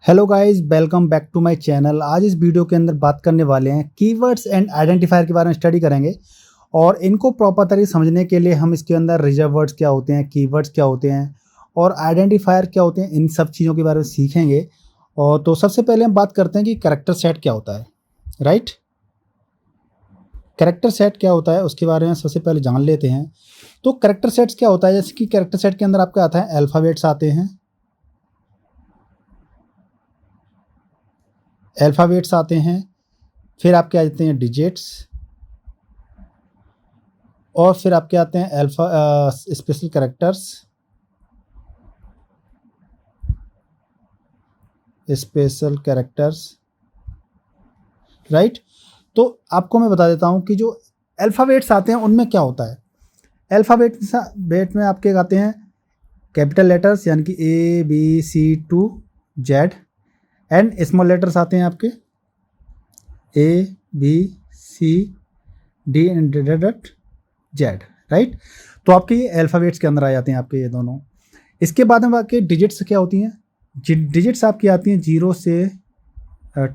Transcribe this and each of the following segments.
Hello guys, welcome back to my channel. आज इस video के अंदर बात करने वाले हैं कीवर्ड्स एंड आइडेंटिफायर के बारे में स्टडी करेंगे और इनको प्रॉपर तरीके से समझने के लिए हम इसके अंदर रिजर्व वर्ड्स क्या होते हैं, कीवर्ड्स क्या होते हैं और आइडेंटिफायर क्या होते हैं, इन सब चीज़ों के बारे में सीखेंगे। और तो सबसे पहले हम बात करते हैं कि कैरेक्टर सेट क्या होता है। राइट, कैरेक्टर सेट क्या होता है उसके बारे में सबसे पहले जान लेते हैं। तो कैरेक्टर सेट्स क्या होता है, जैसे कि कैरेक्टर सेट के अंदर आपका आता है अल्फ़ाबेट्स आते हैं, अल्फ़ाबेट्स आते हैं, फिर आपके आ जाते हैं डिजिट्स और फिर आपके आते हैं स्पेशल कैरेक्टर्स, राइट। तो आपको मैं बता देता हूँ कि जो अल्फ़ाबेट्स आते हैं उनमें क्या होता है। अल्फ़ाबेट में आपके आते हैं कैपिटल लेटर्स यानी कि A B C to Z and small letters आते हैं आपके A B C D and Z, right. तो आपके ये अल्फ़ाबेट्स के अंदर आ जाते हैं आपके ये दोनों। इसके बाद में आपके डिजिट्स क्या होती हैं। डिजिट्स आपकी आती हैं 0 से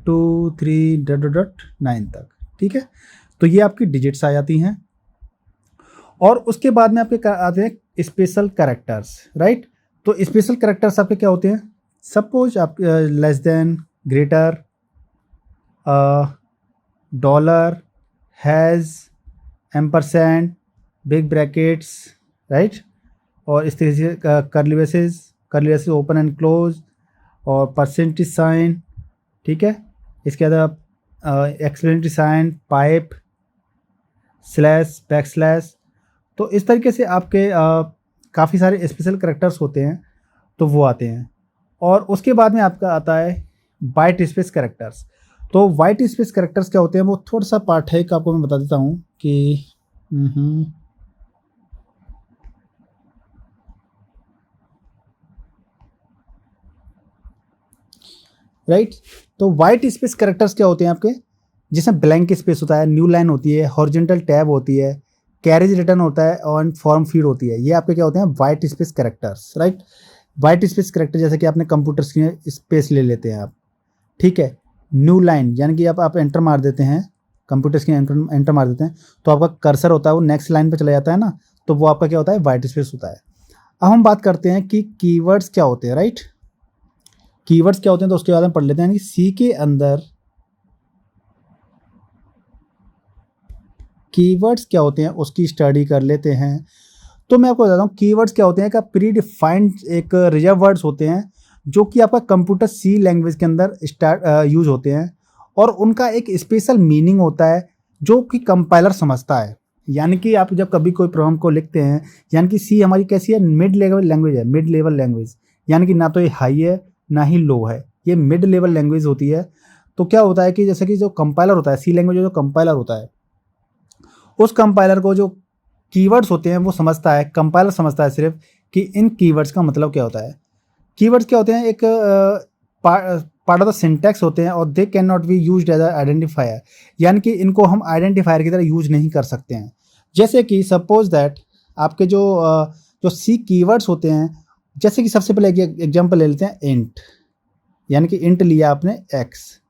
2 3 9 तक, ठीक है। तो ये आपकी डिजिट्स आ जाती हैं और उसके बाद में आपके आते हैं स्पेशल कैरेक्टर्स, राइट। तो स्पेशल कैरेक्टर्स आपके क्या होते हैं, सपोज आप less than, greater, dollar, hash, ampersand, big brackets, right. और इस तरीके से curly braces open and close और परसेंटेज साइन, ठीक है। इसके बाद exclamatory sign, pipe, slash, back slash. तो इस तरीके से आपके काफ़ी सारे स्पेशल कैरेक्टर्स होते हैं, तो वो आते हैं। और उसके बाद में आपका आता है वाइट स्पेस कैरेक्टर्स। तो वाइट स्पेस कैरेक्टर्स क्या होते हैं, वो थोड़ा सा पार्ट है कि आपको मैं बता देता हूँ कि राइट। तो वाइट स्पेस कैरेक्टर्स क्या होते हैं आपके, जिसमें ब्लैंक स्पेस होता है, न्यू लाइन होती है, हॉरिजॉन्टल टैब होती है, कैरेज रिटर्न होता है और फॉर्म फीड होती है। ये आपके क्या होते हैं, white space characters, right. White space character जैसे कि आपने कंप्यूटर स्क्रीन स्पेस ले लेते हैं आप, ठीक है। न्यू लाइन यानी कि आप एंटर मार देते हैं, कंप्यूटर स्क्रीन एंटर मार देते हैं तो आपका कर्सर होता है वो नेक्स्ट लाइन पे चला जाता है ना, तो वो आपका क्या होता है, वाइट स्पेस होता है। अब हम बात करते हैं कि कीवर्ड्स क्या होते हैं, राइट। कीवर्ड्स क्या होते हैं तो उसके बाद हम पढ़ लेते हैं कि सी के अंदर कीवर्ड्स क्या होते हैं उसकी स्टडी कर लेते हैं। तो मैं आपको बताता हूँ कीवर्ड्स क्या होते हैं, का प्री डिफाइंड एक रिजर्व वर्ड्स होते हैं जो कि आपका कंप्यूटर सी लैंग्वेज के अंदर यूज होते हैं और उनका एक स्पेशल मीनिंग होता है जो कि कंपाइलर समझता है। यानी कि आप जब कभी कोई प्रोग्राम को लिखते हैं, यानी कि सी हमारी कैसी है, मिड लेवल लैंग्वेज है, मिड लेवल लैंग्वेज, यानी कि ना तो ये हाई है ना ही लो है, ये मिड लेवल लैंग्वेज होती है। तो क्या होता है कि जैसे कि जो कंपाइलर होता है, सी लैंग्वेज जो कंपाइलर होता है, उस कंपाइलर को जो कीवर्ड्स होते हैं वो समझता है, कंपाइलर समझता है सिर्फ कि इन कीवर्ड्स का मतलब क्या होता है। कीवर्ड्स क्या होते हैं, एक पार्ट ऑफ द सिंटैक्स होते हैं और they can not be used as identifier, यानी कि इनको हम आइडेंटिफायर की तरह यूज नहीं कर सकते हैं। जैसे कि सपोज दैट आपके जो सी कीवर्ड्स होते हैं, जैसे कि सबसे पहले एक एग्जांपल ले लेते हैं, इंट, यानी कि इंट लिया आपने एक्स,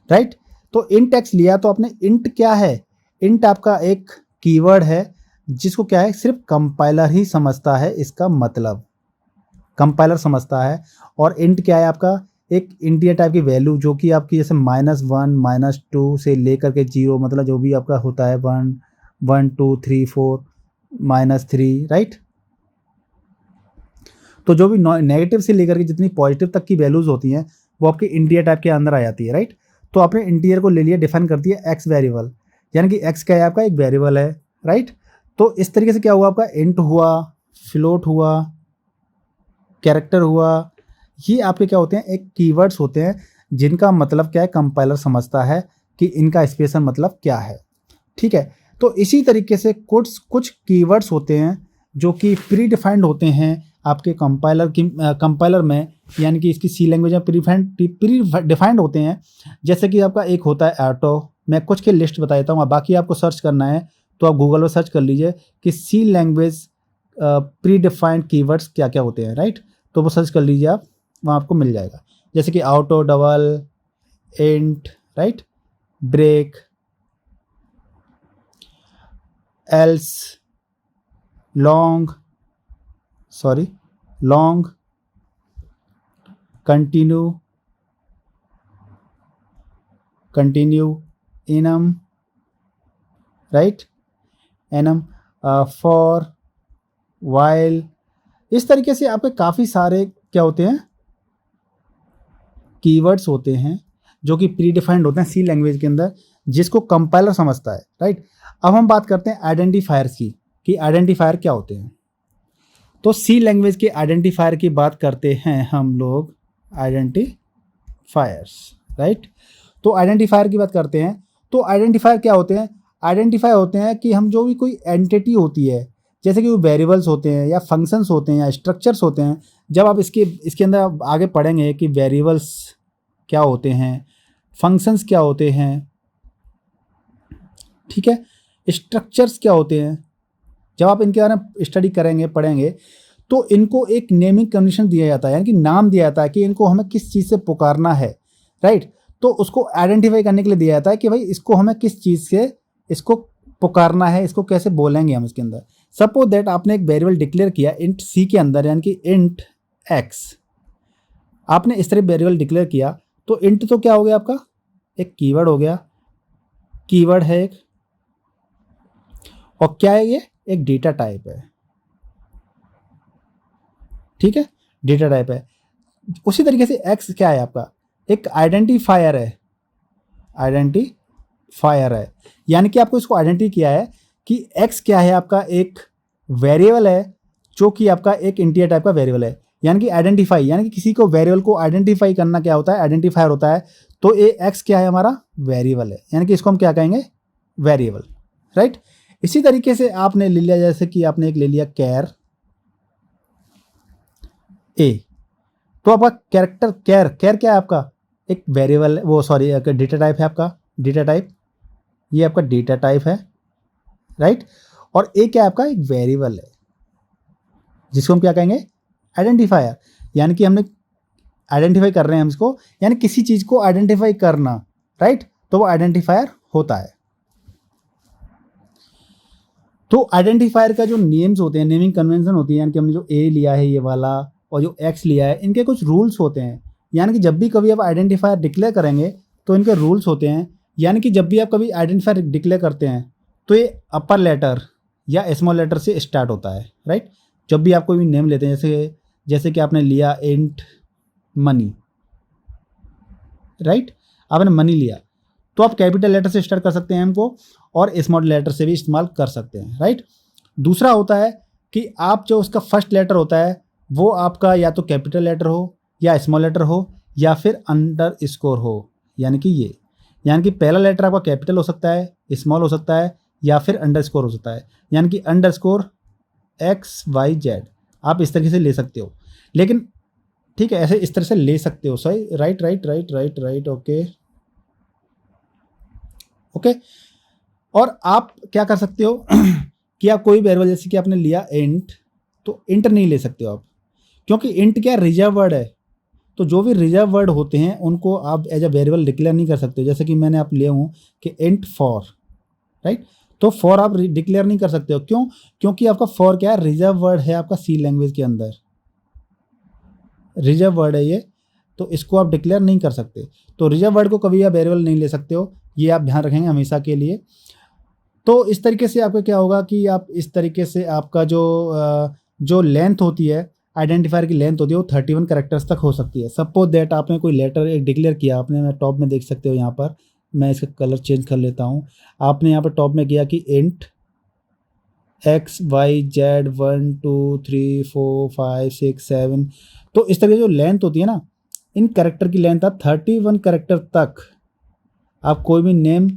राइट। तो इंट एक्स लिया तो आपने, इंट क्या है, इंट आपका एक कीवर्ड है जिसको क्या है, सिर्फ कंपाइलर ही समझता है, इसका मतलब कंपाइलर समझता है। और इंट क्या है आपका, एक इंटीजर टाइप की वैल्यू जो कि आपकी जैसे -1 -2 से लेकर के 0, मतलब जो भी आपका होता है 1 1 2 3 4 -3, राइट। तो जो भी नेगेटिव से लेकर के जितनी पॉजिटिव तक की वैल्यूज होती हैं वो आपके इंटीजर टाइप के अंदर आ जाती है, राइट। तो आपने इंटीजर को ले लिया, डिफाइन कर दिया एक्स वेरिएबल, यानी कि एक्स क्या है आपका, एक वेरिएबल है, राइट। तो इस तरीके से क्या हुआ आपका, इंट हुआ, फ्लोट हुआ, कैरेक्टर हुआ, ये आपके क्या होते हैं, एक कीवर्ड्स होते हैं जिनका मतलब क्या है, कंपाइलर समझता है कि इनका स्पेशल मतलब क्या है, ठीक है। तो इसी तरीके से कुछ कीवर्ड्स होते हैं जो कि प्री डिफाइंड होते हैं आपके कंपाइलर में, यानी कि इसकी सी लैंग्वेज में प्री डिफाइंड होते हैं। जैसे कि आपका एक होता है ऑटो, मैं कुछ के लिस्ट बता देता हूँ, बाकी आपको सर्च करना है तो आप गूगल पर सर्च कर लीजिए कि सी लैंग्वेज प्री डिफाइंड कीवर्ड्स क्या क्या होते हैं, राइट। तो वो सर्च कर लीजिए आप, वहाँ आपको मिल जाएगा। जैसे कि auto, double, int, right, break, else, long, continue, enum, right, enum, for, while. इस तरीके से आपके काफ़ी सारे क्या होते हैं, कीवर्ड्स होते हैं जो कि प्री डिफाइंड होते हैं सी लैंग्वेज के अंदर, जिसको कंपाइलर समझता है, राइट। अब हम बात करते हैं आइडेंटिफायर्स की, कि आइडेंटिफायर क्या होते हैं। तो सी लैंग्वेज के आइडेंटिफायर की बात करते हैं हम लोग, आइडेंटिफायर्स, राइट। तो आइडेंटिफायर की बात करते हैं, तो आइडेंटिफायर क्या होते हैं, आइडेंटिफायर होते हैं कि हम जो भी कोई एंटिटी होती है, जैसे कि वो वेरिएबल्स होते हैं या फंक्शंस होते हैं या स्ट्रक्चर्स होते हैं। जब आप इसके अंदर आगे पढ़ेंगे कि वेरिएबल्स क्या होते हैं, फंक्शंस क्या होते हैं, ठीक है, स्ट्रक्चर्स क्या होते हैं, जब आप इनके बारे में स्टडी करेंगे, पढ़ेंगे, तो इनको एक नेमिंग कन्वेंशन दिया जाता है, यानी कि नाम दिया जाता है कि इनको हमें किस चीज़ से पुकारना है, राइट। तो उसको आइडेंटिफाई करने के लिए दिया जाता है कि भाई इसको हमें किस चीज़ से इसको पुकारना है, इसको कैसे बोलेंगे हम इसके अंदर। सपोज दैट आपने एक वेरिएबल डिक्लेयर किया इंट सी के अंदर, यानी कि इंट एक्स, आपने इस तरह वेरिएबल डिक्लेयर किया, तो इंट तो क्या हो गया आपका, एक कीवर्ड हो गया, कीवर्ड है एक, और क्या है ये, एक डेटा टाइप है, ठीक है, डेटा टाइप है। उसी तरीके से एक्स क्या है आपका, एक आइडेंटिफायर है, यानी कि आपको इसको आइडेंटिटी किया है कि एक्स क्या है, आपका एक वेरिएबल है जो कि आपका एक इंटीजर टाइप का वेरिएबल है, यानी कि आइडेंटिफाई, यानी कि किसी को वेरिएबल को आइडेंटिफाई करना क्या होता है, आइडेंटिफायर होता है। तो ये एक्स क्या है, हमारा वेरिएबल है, यानी कि इसको हम क्या कहेंगे, वेरिएबल, राइट। इसी तरीके से आपने ले लिया, जैसे कि आपने एक ले लिया कैर ए, तो आपका कैरेक्टर कैर क्या है आपका, एक वेरिएबल, वो सॉरी एक डेटा टाइप है आपका, डेटा टाइप, ये आपका डेटा टाइप है, राइट। और ए क्या है आपका, एक वेरिएबल है जिसको हम क्या कहेंगे, आइडेंटिफायर, यानी कि हमने आइडेंटिफाई कर रहे हैं हम इसको, यानी किसी चीज को आइडेंटिफाई करना, राइट, तो वो आइडेंटिफायर होता है। तो आइडेंटिफायर का जो नेम्स होते हैं, नेमिंग कन्वेंशन होती है, यानी कि हमने जो ए लिया है ये वाला और जो एक्स लिया है, इनके कुछ रूल्स होते हैं, यानी कि जब भी कभी आप आइडेंटिफायर डिक्लेयर करेंगे तो इनके रूल्स होते हैं, यानी कि जब भी आप कभी आइडेंटिफायर डिक्लेयर करते हैं तो ये अपर लेटर या स्मॉल लेटर से स्टार्ट होता है, राइट। जब भी आप कोई भी नेम लेते हैं, जैसे कि आपने लिया इंट मनी, राइट, आपने मनी लिया, तो आप कैपिटल लेटर से स्टार्ट कर सकते हैं एम को, और स्मॉल लेटर से भी इस्तेमाल कर सकते हैं, राइट। दूसरा होता है कि आप जो उसका फर्स्ट लेटर होता है वो आपका या तो कैपिटल लेटर हो या स्मॉल लेटर हो या फिर अंडर स्कोर हो, यानी कि ये, यानी कि पहला लेटर आपका कैपिटल हो सकता है, स्मॉल हो सकता है, या फिर अंडर स्कोर हो सकता है, यानी कि अंडर स्कोर XYZ आप इस तरीके से ले सकते हो। लेकिन ठीक है, ऐसे इस तरह से ले सकते हो, सही, राइट, ओके। और आप क्या कर सकते हो कि आप कोई वेरिएबल, जैसे कि आपने लिया इंट, तो इंट नहीं ले सकते हो आप, क्योंकि इंट क्या रिजर्व वर्ड है। तो जो भी रिजर्व वर्ड होते हैं उनको आप एज अ वेरिएबल डिक्लेयर नहीं कर सकते। जैसे कि मैंने आप लिया हूँ कि इंट फॉर, राइट, तो फॉर आप डिक्लेयर नहीं कर सकते हो, क्यों, क्योंकि आपका फॉर क्या है, रिजर्व वर्ड है आपका सी लैंग्वेज के अंदर, रिजर्व वर्ड है ये, तो इसको आप डिक्लेयर नहीं कर सकते। तो रिजर्व वर्ड को कभी आप वेरिएबल नहीं ले सकते हो, ये आप ध्यान रखेंगे हमेशा के लिए। तो इस तरीके से आपका क्या होगा कि आप इस तरीके से आपका जो लेंथ होती है, आइडेंटिफायर की लेंथ होती है, वो 31 कैरेक्टर्स तक हो सकती है। सपोज दैट आपने कोई लेटर एक डिक्लेयर किया, आपने, मैं टॉप में देख सकते हो यहाँ पर, मैं इसका कलर चेंज कर लेता हूँ। आपने यहाँ पर टॉप में किया कि इंट XYZ 1 2 3 4 5 6 7, तो इस तरह की जो लेंथ होती है ना, इन कैरेक्टर की लेंथ आप 31 कैरेक्टर तक आप कोई भी नेम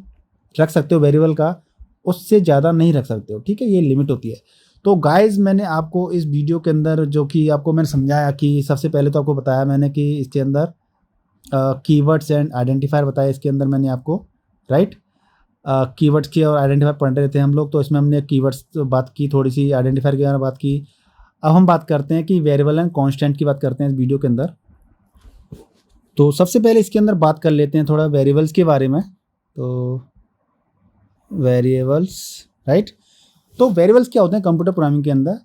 रख सकते हो वेरिएबल का, उससे ज़्यादा नहीं रख सकते हो, ठीक है, ये लिमिट होती है। तो गाइज मैंने आपको इस वीडियो के अंदर जो कि आपको मैंने समझाया कि सबसे पहले तो आपको बताया मैंने कि इसके अंदर कीवर्ड्स एंड आइडेंटिफायर बताया इसके अंदर मैंने आपको, राइट। कीवर्ड्स की और आइडेंटिफायर पढ़ रहे थे हम लोग, तो इसमें हमने कीवर्ड्स बात की, थोड़ी सी आइडेंटिफायर के बारे में बात की। अब हम बात करते हैं कि वेरिएबल एंड कांस्टेंट की बात करते हैं इस वीडियो के अंदर। तो सबसे पहले इसके अंदर बात कर लेते हैं थोड़ा वेरिएबल्स के बारे में। तो वेरिएबल्स, राइट। तो वेरिएबल्स क्या होते हैं कंप्यूटर प्रोग्रामिंग के अंदर,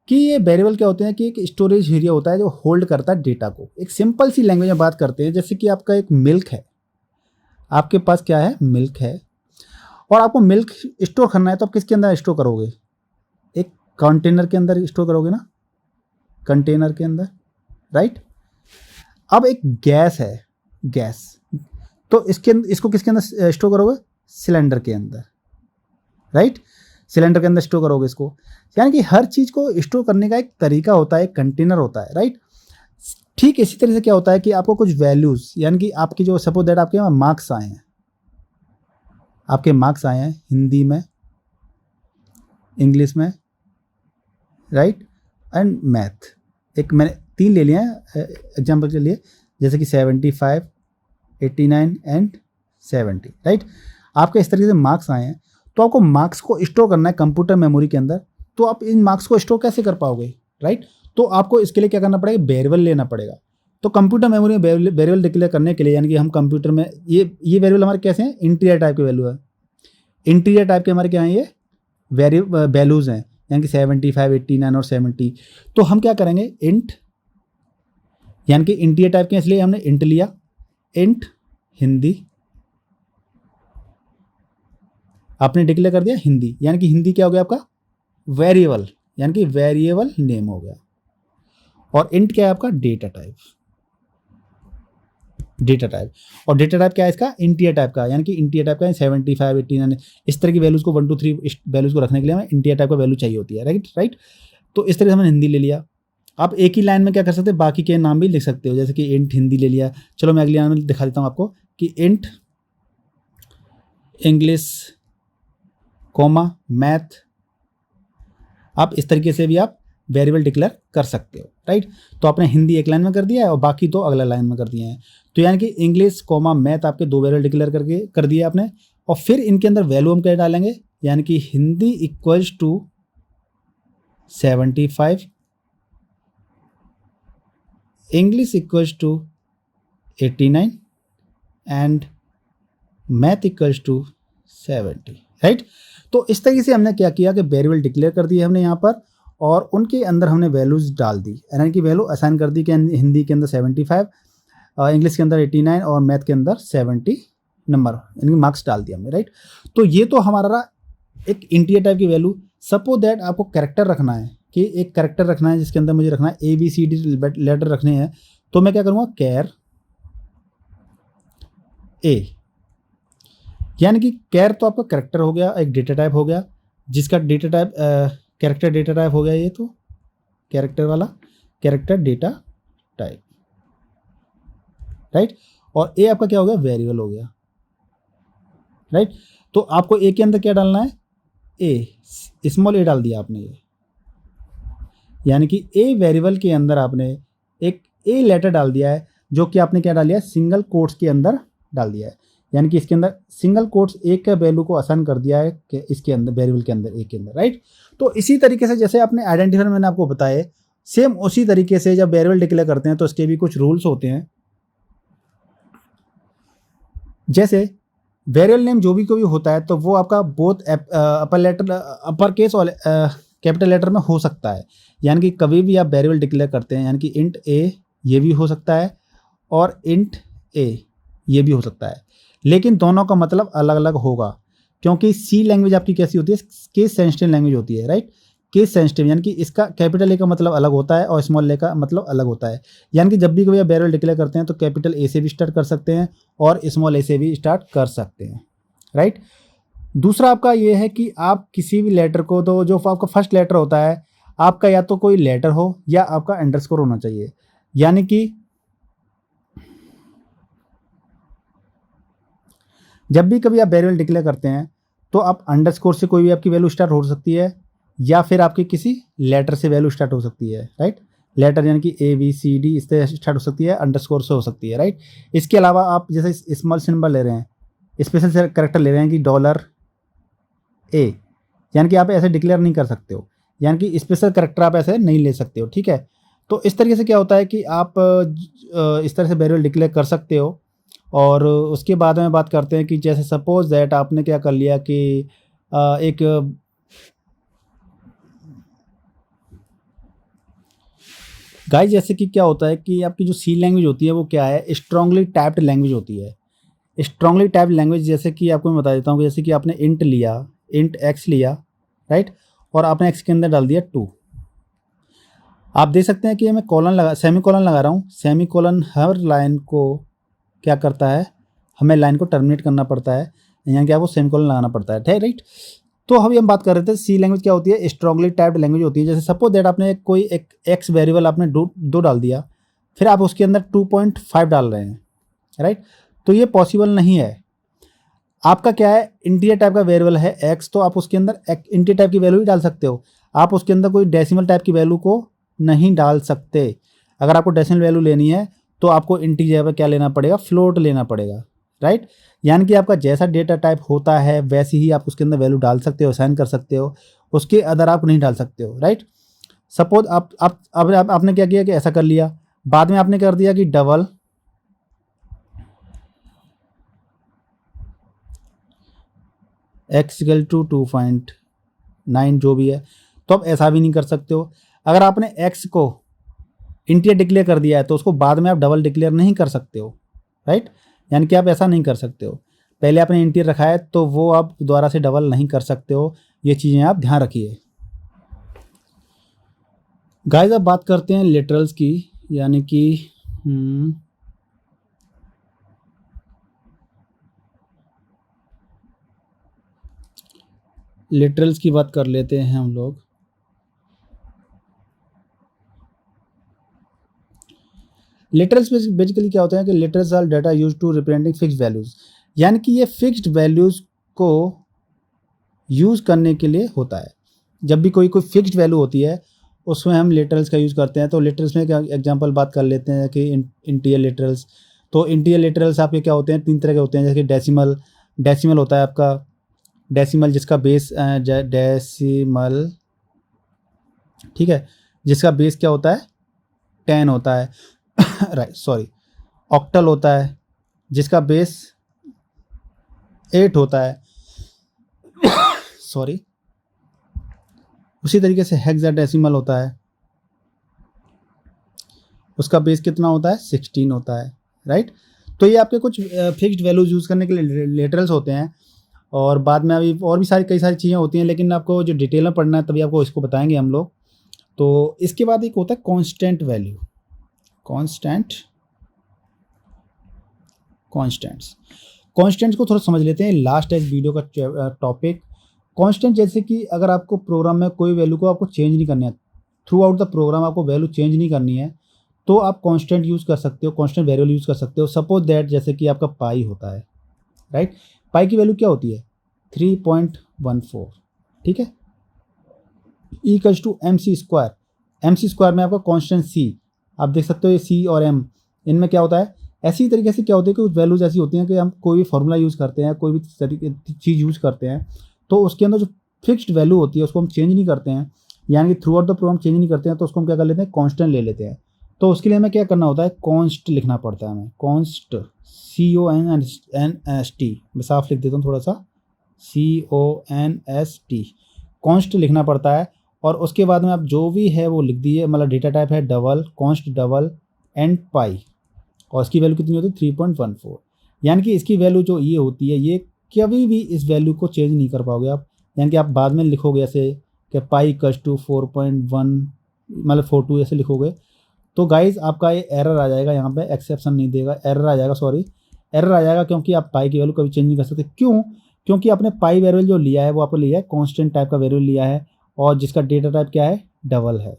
कि ये वेरिएबल क्या होते हैं कि एक स्टोरेज एरिया होता है जो होल्ड करता है डेटा को। एक सिंपल सी लैंग्वेज में बात करते हैं, जैसे कि आपका एक मिल्क है, आपके पास क्या है, मिल्क है, और आपको मिल्क स्टोर करना है, तो आप किसके अंदर स्टोर करोगे, एक कंटेनर के अंदर स्टोर करोगे ना, कंटेनर के अंदर, राइट। अब एक गैस है, गैस, तो इसको किसके अंदर स्टोर करोगे, सिलेंडर के अंदर, राइट, सिलेंडर के अंदर स्टोर करोगे इसको। यानी कि हर चीज़ को स्टोर करने का एक तरीका होता है, एक कंटेनर होता है, राइट। ठीक इसी तरह से क्या होता है कि आपको कुछ वैल्यूज़, यानी कि आपकी जो सपोज दैट आपके यहाँ मार्क्स आए हैं, आपके मार्क्स आए हैं हिंदी में, इंग्लिश में, राइट, एंड मैथ। एक मैंने 3 ले लिए हैं एग्जाम्पल के लिए, जैसे कि 75, 89 एंड 70, राइट। आपके इस तरीके से मार्क्स आए हैं, तो आपको मार्क्स को स्टोर करना है कंप्यूटर मेमोरी के अंदर। तो आप इन मार्क्स को स्टोर कैसे कर पाओगे, राइट। तो आपको इसके लिए क्या करना पड़ेगा, वेरिएबल लेना पड़ेगा। तो कंप्यूटर मेमोरी में वेरिएबल डिक्लेयर करने के लिए, यानी कि हम कंप्यूटर में ये वेरिएबल हमारे कैसे हैं, इंटीजर टाइप के वैल्यू है, इंटीजर टाइप के हमारे क्या हैं, ये वैल्यूज़ हैं, यानी कि 75, 89 और 70। तो हम क्या करेंगे, इंट, यानी कि इंटीजर टाइप के, इसलिए हमने इंट लिया, इंट हिंदी, आपने डिक्लेयर कर दिया हिंदी, यानी कि हिंदी क्या हो गया आपका, वेरिएबल, यानी कि वेरिएबल नेम हो गया। और इंट क्या है आपका, डेटा टाइप, डेटा टाइप। और डेटा टाइप क्या है इसका, इंटीजर टाइप का, यानी कि इंटीजर टाइप का 75, 89 इस तरह की वैल्यूज़ को 1 2 3 इस वैल्यूज़ को रखने के लिए हमें इंटीजर टाइप का वैल्यू चाहिए होती है, राइट। तो इस तरह से हमने हिंदी ले लिया। आप एक ही लाइन में क्या कर सकते हैं, बाकी के नाम भी लिख सकते हो, जैसे कि इंट हिंदी ले लिया। चलो मैं अगली लाइन में दिखा देता हूँ आपको कि इंट इंग्लिश कोमा मैथ। आप इस तरीके से भी आप वेरिएबल डिक्लेयर कर सकते हो, राइट। तो आपने हिंदी एक लाइन में कर दिया है और बाकी तो अगला लाइन में कर दिए हैं। तो यानी कि इंग्लिश कोमा मैथ आपके 2 वेरिएबल डिक्लेयर करके कर दिए आपने। और फिर इनके अंदर वैल्यू हम क्या डालेंगे, यानी कि Hindi equals to 75, English equals to 89 and math equals to 70, right. तो इस तरीके से हमने क्या किया कि वेरिएबल डिक्लेयर कर दिए हमने यहाँ पर, और उनके अंदर हमने वैल्यूज़ डाल दी, यानी कि वैल्यू असाइन कर दी कि हिंदी के अंदर 75, इंग्लिश के अंदर 89 और मैथ के अंदर 70 नंबर, यानी कि मार्क्स डाल दिया हमने, राइट। तो ये तो हमारा एक इंटीजर टाइप की वैल्यू। सपोज दैट आपको कैरेक्टर रखना है, कि एक कैरेक्टर रखना है जिसके अंदर मुझे रखना है ABCD लेटर रखने हैं, तो मैं क्या करूँगा, कैर ए, यानी कि कैर तो आपका कैरेक्टर हो गया, एक डेटा टाइप हो गया, जिसका data type character data type हो गया, ये तो कैरेक्टर वाला कैरेक्टर डेटा टाइप, राइट। और ए आपका क्या हो गया, वेरिएबल हो गया, राइट। तो आपको ए के अंदर क्या डालना है, ए, स्मॉल ए डाल दिया आपने ये, यानी कि ए वेरिएबल के अंदर आपने एक ए लेटर डाल दिया है, जो कि आपने क्या डाल दिया है, सिंगल कोट्स के अंदर डाल दिया है, यानी कि इसके अंदर सिंगल कोट्स ए के वैल्यू को असाइन कर दिया है कि इसके अंदर वेरिएबल के अंदर, ए के अंदर, राइट। तो इसी तरीके से जैसे आपने आइडेंटिफायर मैंने आपको बताए, सेम उसी तरीके से जब वेरिएबल डिक्लेयर करते हैं तो इसके भी कुछ रूल्स होते हैं। जैसे वेरिएबल नेम जो भी कोई होता है, तो वो आपका बोथ अपर केस और कैपिटल लेटर में हो सकता है, यानी कि कभी भी आप वेरिएबल डिक्लेयर करते हैं, यानी कि इंट ए ये भी हो सकता है और इंट ए ये भी हो सकता है, लेकिन दोनों का मतलब अलग अलग होगा, क्योंकि सी लैंग्वेज आपकी कैसी होती है, केस सेंसिटिव लैंग्वेज होती है, राइट। केस सेंसिटिव यानी कि इसका कैपिटल ए का मतलब अलग होता है और स्मॉल ए का मतलब अलग होता है, यानी कि जब भी कभी आप वेरिएबल डिक्लेयर करते हैं तो कैपिटल ए से भी स्टार्ट कर सकते हैं और स्मॉल ए से भी स्टार्ट कर सकते हैं, राइट। दूसरा आपका ये है कि आप किसी भी लेटर को, तो जो आपका फर्स्ट लेटर होता है आपका, या तो कोई लेटर हो या आपका अंडरस्कोर होना चाहिए, यानी कि जब भी कभी आप वेरिएबल डिक्लेयर करते हैं तो आप अंडरस्कोर से कोई भी आपकी वैल्यू स्टार्ट हो सकती है, या फिर आपकी किसी लेटर से वैल्यू स्टार्ट हो सकती है, राइट। लेटर यानी कि ABCD इस तरह स्टार्ट हो सकती है, अंडरस्कोर से हो सकती है, राइट। इसके अलावा आप जैसे स्मॉल सिंबल ले रहे हैं, स्पेशल कैरेक्टर ले रहे हैं कि $A, यानी कि आप ऐसे डिक्लेयर नहीं कर सकते हो, यानी कि स्पेशल कैरेक्टर आप ऐसे नहीं ले सकते हो, ठीक है। तो इस तरीके से क्या होता है कि आप इस तरह से वेरिएबल डिक्लेयर कर सकते हो। और उसके बाद में बात करते हैं कि जैसे सपोज दैट आपने क्या कर लिया कि एक गाइस, जैसे कि क्या होता है कि आपकी जो सी लैंग्वेज होती है वो क्या है, स्ट्रांगली टाइप्ड लैंग्वेज होती है। स्ट्रांगली टाइप्ड लैंग्वेज जैसे कि आपको मैं बता देता हूँ कि जैसे कि आपने इंट लिया, इंट एक्स लिया, राइट, और आपने एक्स के अंदर डाल दिया 2। आप देख सकते हैं कि मैं सेमी कॉलन लगा रहा हूँ। सेमी कॉलन हर लाइन को क्या करता है, हमें लाइन को टर्मिनेट करना पड़ता है, यानी कि आपको सेमी कॉलन लगाना पड़ता है, राइट। तो अभी हम बात कर रहे थे सी लैंग्वेज क्या होती है, स्ट्रांगली टाइप्ड लैंग्वेज होती है। जैसे सपोज दैट आपने कोई एक एक्स वेरिएबल आपने दो डाल दिया, फिर आप उसके अंदर 2.5 डाल रहे हैं, राइट। तो ये पॉसिबल नहीं है। आपका क्या है, इंटीजर टाइप का वेरिएबल है एक्स, तो आप उसके अंदर इंटीजर टाइप की वैल्यू ही डाल सकते हो। आप उसके अंदर कोई डेसिमल टाइप की वैल्यू को नहीं डाल सकते। अगर आपको डेसिमल वैल्यू लेनी है तो आपको इंटीजर पर क्या लेना पड़ेगा, फ्लोट लेना पड़ेगा, राइट। यानी कि आपका जैसा डेटा टाइप होता है वैसे ही आप उसके अंदर वैल्यू डाल सकते हो, असाइन कर सकते हो, उसके अदर आप नहीं डाल सकते हो, राइट। सपोज आपने क्या किया कि ऐसा कर लिया, बाद में आपने कर दिया कि डबल एक्स इक्वल टू 2.9 जो भी है, तो आप ऐसा भी नहीं कर सकते हो। अगर आपने एक्स को इंटीजर डिक्लेयर कर दिया है तो उसको बाद में आप डबल डिक्लेयर नहीं कर सकते हो, राइट। यानी कि आप ऐसा नहीं कर सकते हो, पहले आपने इंटीजर रखा है तो वो आप दोबारा से डबल नहीं कर सकते हो। ये चीज़ें आप ध्यान रखिए। गाइस, अब बात करते हैं लिटरल्स की, यानी कि लिटरल्स की बात कर लेते हैं हम लोग। लिटरल्स बेसिकली क्या होता है कि literals are data use to representing fixed values, यानी कि ये फिक्स्ड वैल्यूज को यूज करने के लिए होता है। जब भी कोई फिक्स्ड वैल्यू होती है उसमें हम लिटरल्स का यूज़ करते हैं। तो लिटरल्स में क्या एग्जांपल बात कर लेते हैं कि इंटीजर लिटरल्स। तो इंटीजर लिटरल्स आपके क्या होते हैं, 3 तरह के होते हैं। जैसे डेसिमल होता है आपका, डेसिमल जिसका बेस डेसिमल, ठीक है, जिसका बेस क्या होता है 10 होता है राइट, सॉरी। ऑक्टल होता है जिसका बेस 8 होता है सॉरी। उसी तरीके से हेक्साडेसिमल होता है, उसका बेस कितना होता है 16 होता है, राइट। तो ये आपके कुछ फिक्स्ड वैल्यूज यूज़ करने के लिए लिटरल्स होते हैं। और बाद में अभी और भी कई सारी चीज़ें होती हैं, लेकिन आपको जो डिटेल में पढ़ना है तभी आपको इसको बताएंगे हम लोग। तो इसके बाद एक होता है कांस्टेंट वैल्यू, कांस्टेंट्स को थोड़ा समझ लेते हैं। लास्ट है इस वीडियो का टॉपिक कांस्टेंट। जैसे कि अगर आपको प्रोग्राम में कोई वैल्यू को आपको चेंज नहीं करनी है, थ्रू आउट द प्रोग्राम आपको वैल्यू चेंज नहीं करनी है, तो आप कांस्टेंट यूज़ कर सकते हो, कांस्टेंट वेरिएबल यूज़ कर सकते हो। सपोज दैट जैसे कि आपका पाई होता है, राइट। पाई की वैल्यू क्या होती है 3.14, ठीक है, इक्वल्स टू MC² में आपका कांस्टेंट सी, आप देख सकते हो ये सी और एम, इनमें क्या होता है, ऐसी तरीके से क्या होता है कि कुछ वैल्यूज ऐसी होती हैं कि हम कोई भी फॉर्मूला यूज़ करते हैं, कोई भी चीज़ यूज़ करते हैं, तो उसके अंदर जो फिक्स्ड वैल्यू होती है उसको हम चेंज नहीं करते हैं, यानी कि throughout the program change नहीं करते हैं, तो उसको हम क्या कर लेते हैं, कांस्टेंट ले लेते हैं। तो उसके लिए हमें क्या करना होता है, कॉन्स्ट लिखना पड़ता है हमें, कॉन्स्ट CONST, मैं साफ लिख देता हूँ थोड़ा सा, CONST, कॉन्स्ट लिखना पड़ता है। और उसके बाद में आप जो भी है वो लिख दीजिए, मतलब डेटा टाइप है double, const double and pi, और इसकी वैल्यू कितनी होती है 3.14। यानी कि इसकी वैल्यू जो ये होती है, ये कभी भी इस वैल्यू को चेंज नहीं कर पाओगे आप। यानी कि आप बाद में लिखोगे ऐसे कि पाई इक्वल्स टू 4.1, मतलब 42 ऐसे लिखोगे, तो गाइज आपका ये एरर आ जाएगा, यहाँ पे एक्सेप्शन नहीं देगा, एरर आ जाएगा, सॉरी एरर आ जाएगा, क्योंकि आप पाई की वैल्यू कभी चेंज नहीं कर सकते। क्यों? क्योंकि आपने पाई वेरिएबल जो लिया है वो आपको लिया है कांस्टेंट टाइप का वेरिएबल लिया है, और जिसका डेटा टाइप क्या है, डबल है,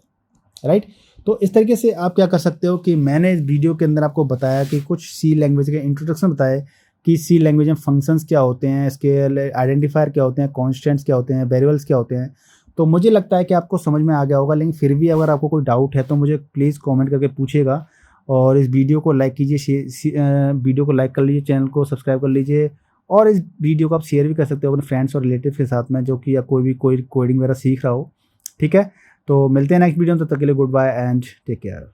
राइट। तो इस तरीके से आप क्या कर सकते हो कि मैंने इस वीडियो के अंदर आपको बताया कि कुछ सी लैंग्वेज के इंट्रोडक्शन बताए कि सी लैंग्वेज में फंक्शंस क्या होते हैं, इसके आइडेंटिफायर क्या होते हैं, कॉन्स्टेंट्स क्या होते हैं, वेरिएबल्स क्या होते हैं। तो मुझे लगता है कि आपको समझ में आ गया होगा, लेकिन फिर भी अगर आपको कोई डाउट है तो मुझे प्लीज़ कमेंट करके पूछिएगा। और इस वीडियो को लाइक कीजिए, वीडियो को लाइक कर लीजिए, चैनल को सब्सक्राइब कर लीजिए, और इस वीडियो को आप शेयर भी कर सकते हो अपने फ्रेंड्स और रिलेटिव के साथ में, जो कि या कोई भी कोई कोडिंग वगैरह सीख रहा हो, ठीक है। तो मिलते हैं नेक्स्ट वीडियो में, तब तक के लिए good bye and take care.